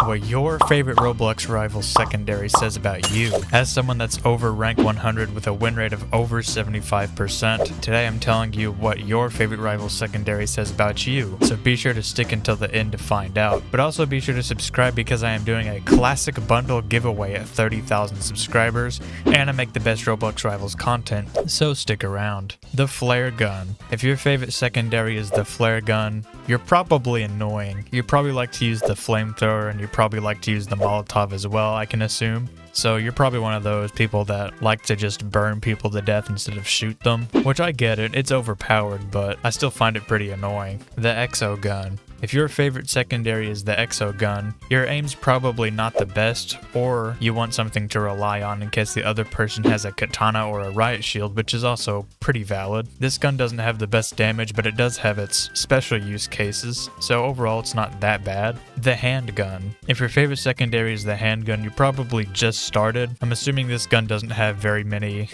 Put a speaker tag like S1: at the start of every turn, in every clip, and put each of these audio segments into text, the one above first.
S1: what your favorite Roblox Rivals secondary says about you. As someone that's over rank 100 with a win rate of over 75%, today I'm telling you what your favorite Rivals secondary says about you. So be sure to stick until the end to find out. But also be sure to subscribe because I am doing a classic bundle giveaway at 30,000 subscribers, and I make the best Roblox Rivals content, so stick around. The flare gun. If your favorite secondary is the flare gun, you're probably annoying. You probably like to use the flamethrower, and you probably like to use the Molotov as well, I can assume. So you're probably one of those people that like to just burn people to death instead of shoot them, which I get it, it's overpowered, but I still find it pretty annoying. The exo gun. If your favorite secondary is the exo gun, your aim's probably not the best, or you want something to rely on in case the other person has a katana or a riot shield, which is also pretty valid. This gun doesn't have the best damage, but it does have its special use cases, so overall it's not that bad. The handgun. If your favorite secondary is the handgun, you probably just started. I'm assuming this gun doesn't have very many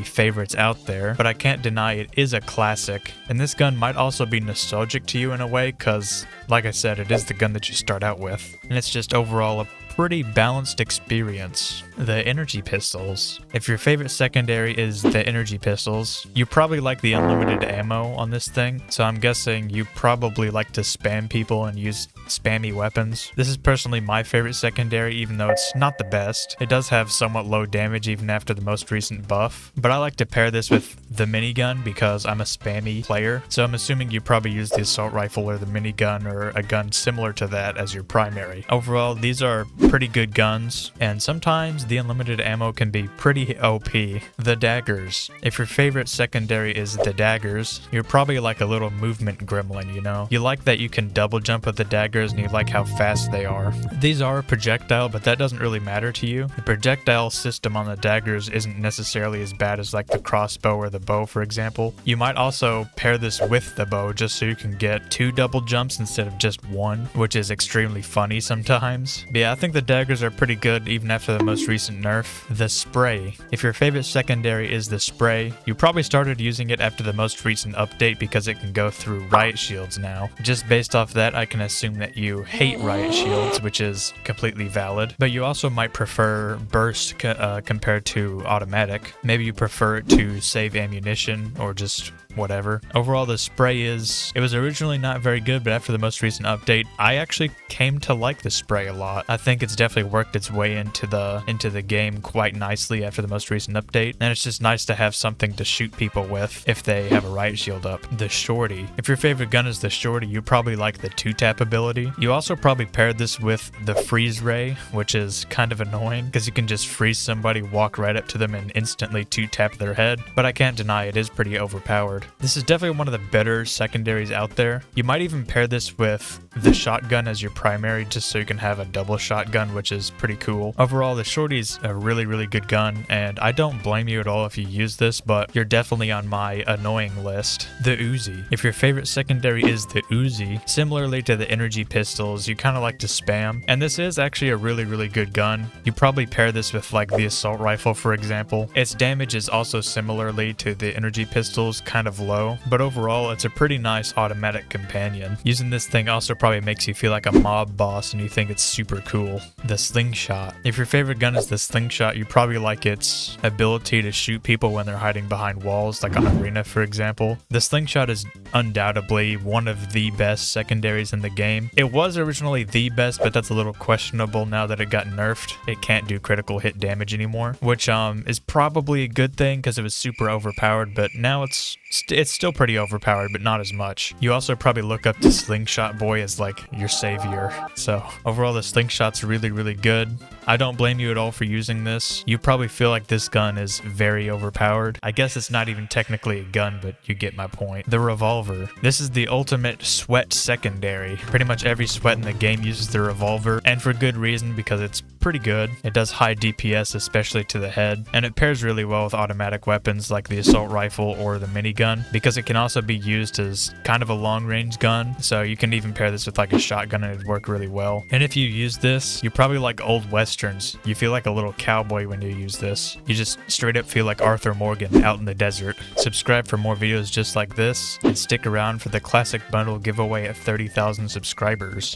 S1: favorites out there, but I can't deny it is a classic, and this gun might also be nostalgic to you in a way, cause like I said, it is the gun that you start out with, and it's just overall a pretty balanced experience. The energy pistols. If your favorite secondary is the energy pistols, you probably like the unlimited ammo on this thing, so I'm guessing you probably like to spam people and use spammy weapons. This is personally my favorite secondary, even though it's not the best. It does have somewhat low damage even after the most recent buff, but I like to pair this with the minigun because I'm a spammy player, so I'm assuming you probably use the assault rifle or the minigun or a gun similar to that as your primary. Overall, these are pretty good guns, and sometimes the unlimited ammo can be pretty OP. The daggers. If your favorite secondary is the daggers, you're probably like a little movement gremlin, you know? You like that you can double jump with the daggers and you like how fast they are. These are a projectile, but that doesn't really matter to you. The projectile system on the daggers isn't necessarily as bad as like the crossbow or the bow, for example. You might also pair this with the bow just so you can get 2 double jumps instead of just 1, which is extremely funny sometimes. But yeah, I think the daggers are pretty good even after the most recent nerf. The spray. If your favorite secondary is the spray, you probably started using it after the most recent update because it can go through riot shields now. Just based off that, I can assume that you hate riot shields, which is completely valid, but you also might prefer burst compared to automatic. Maybe you prefer it to save ammunition or just whatever. Overall, the spray it was originally not very good, but after the most recent update, I actually came to like the spray a lot. I think it's definitely worked its way into the game quite nicely after the most recent update, and it's just nice to have something to shoot people with if they have a riot shield up. The shorty. If your favorite gun is the shorty, you probably like the 2-tap ability. You also probably paired this with the freeze ray, which is kind of annoying because you can just freeze somebody, walk right up to them, and instantly 2-tap their head, but I can't deny it is pretty overpowered. This is definitely one of the better secondaries out there. You might even pair this with the shotgun as your primary just so you can have a double shotgun, which is pretty cool. Overall, the shorty is a really good gun, and I don't blame you at all if you use this, but you're definitely on my annoying list. The Uzi. If your favorite secondary is the Uzi, similarly to the energy pistols, you kind of like to spam, and this is actually a really good gun. You probably pair this with like the assault rifle, for example. Its damage is also similarly to the energy pistols, kind of low, but overall it's a pretty nice automatic companion. Using this thing also probably makes you feel like a mob boss and you think it's super cool. The slingshot. If your favorite gun is the slingshot, you probably like its ability to shoot people when they're hiding behind walls, like on Arena, for example. The slingshot is undoubtedly one of the best secondaries in the game. It was originally the best, but that's a little questionable now that it got nerfed. It can't do critical hit damage anymore, which is probably a good thing because it was super overpowered, but now it's still pretty overpowered, but not as much. You also probably look up to Slingshot Boy as like your savior. So overall, the slingshot's really good. I don't blame you at all for using this. You probably feel like this gun is very overpowered. I guess it's not even technically a gun, but you get my point. The revolver. This is the ultimate sweat secondary. Pretty much every sweat in the game uses the revolver, and for good reason because it's pretty good. It does high DPS, especially to the head, and it pairs really well with automatic weapons like the assault rifle or the minigun because it can also be used as kind of a long-range gun, so you can even pair this with like a shotgun and it'd work really well. And if you use this, you probably like old westerns. You feel like a little cowboy when you use this. You just straight up feel like Arthur Morgan out in the desert. Subscribe for more videos just like this, and stick around for the classic bundle giveaway at 30,000 subscribers.